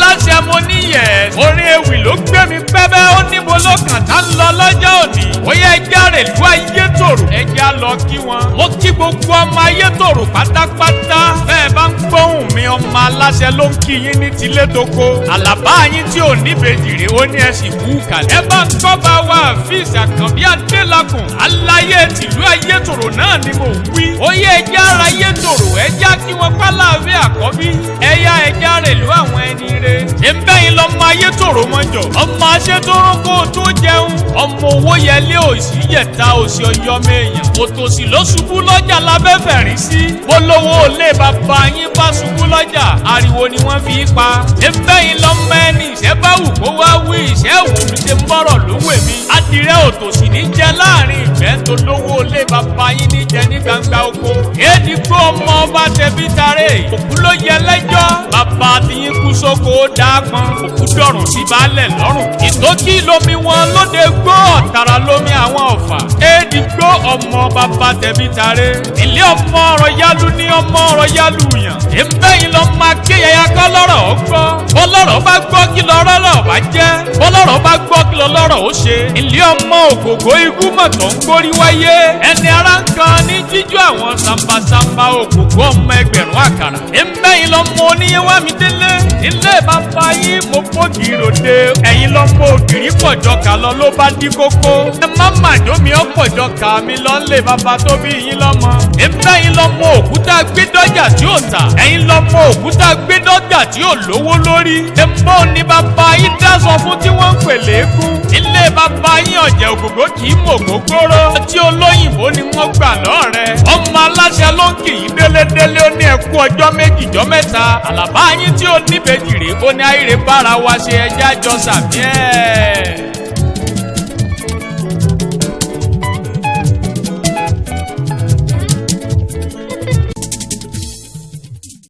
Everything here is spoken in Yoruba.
aláṣẹ mo níyẹ̀. orin ewì ló gbé mi pẹ́bẹ́ ó ní mo lọ́kàn tá ń lọ lọ́jọ́ òní. ó yẹ ẹja rẹ̀ lú Ayétòrò ẹja lọ kí wọn. mo kí gbogbo ọmọ Ayétòrò pátápátá. bẹ́ẹ̀ bá ń gbóhùn mi ọmọ aláṣẹ ló ń kí yín ní tilé toko. àlàbá yín tí ò níbejì rè ó ní ẹ sì kú kalẹ̀. ẹ bá ń gbọ́ bá wa Hafiz Àkànbí Adélakùn aláyé tìlú Ayétòrò náà ni mo wí. ó yẹ ẹja ara Ayétòrò ẹja kí wọn pálàwé àkọ́bí. ẹyà ẹja rẹ̀ lú àwọn ẹni rẹ̀. ẹ̀ńbẹ́yìn lọ́mọ Ayétòrò mọ́jọ. ọmọ aṣẹ́tòrò kó tó jẹun. ọmọ owó yẹlé òsì yẹta òsì ọyọ mẹ́yàn. òtòsí ló ṣubú lọ́jà lábẹ́fẹ̀ rí sí. polówó olè bàbá yín bá ṣubú lọ́jà. ariwo ni wọ́n fi pa. ẹ̀ńbẹ́yìn lọ́mọ ẹni ìṣẹ́ bá wù kó wá wí ìṣẹ́ wù mí ṣe ń bọ̀rọ̀ lówó mi. adìrẹ òtòsí ní jẹ láàrin ìfẹ́ tó lówó olè bàbá yín ní jẹ ní gbangba oko. èdè gbó ọmọ ọba tẹbí taré. òkú ló yẹ lẹ́jọ́. bàbá tiyín kú sóko ó dáa pọn. òkú dọ̀rùn sí baálẹ̀ lọ́rùn. ìtókì lomi wọn lóde gbó ọ̀tàrà lomi àwọn ọ̀fà. èdè gbó ọmọ bàbá tẹbí taré. ilé ọmọ ọ̀rọ̀ yálù ní ọmọ ọ̀rọ̀ yálù yàn. ìbẹ́yìn lọ máa ké yẹya kọ́ lọ́rọ̀ ó gbọ́. bọ́lọ́rọ̀ bá gbọ́ kí lọ́rọ̀ bá jẹ́. bọ́lọ́rọ̀ bá gbọ́ kí lọ́rọ̀ ó ṣe. ilé ọmọ ògògó igú mọ̀tọ́ ń gbórí wáyé. ẹni ara ń kan ní jíjú àwọn sambasamba ògògó ọmọ ẹgbẹ̀rún àkàrà. ìbẹ́yìn lọ mọ oníyẹwà mi délé. ilé bàbá yín mo fògì ròde. ẹ̀yin lọ mọ ògiri pọ̀jọ kà lọ ló bá dí kókó. ẹ má màdómi ó pọ̀jọ kà mí lọ ń lè bàbá tó bí yín lọ́mọ. ìbẹ́yìn lọ mọ òkúta gbé dọ́jà tí ò tà. ẹ̀yin lọ mọ òkúta gbé dọ́jà tí ò lówó lórí. èmo ni bàbá yín dáṣọ fún tí wọ́n ń pèlè kú. ilé bàbá yín ọ̀jẹ̀ ògògó kì í mọ̀ gógóró. tí olóyìnbó ni wọ́n gbà lọ́rẹ̀. ọmọ aláṣẹ ló ń kì í délédélé ó ní ẹkú ọjọ́ méjì jọ́ mẹ́ta. àlàbá yín tí ó níbejì rè ó ní àìrè bára wa ṣe ẹjẹ́ àjọsà bíẹ́.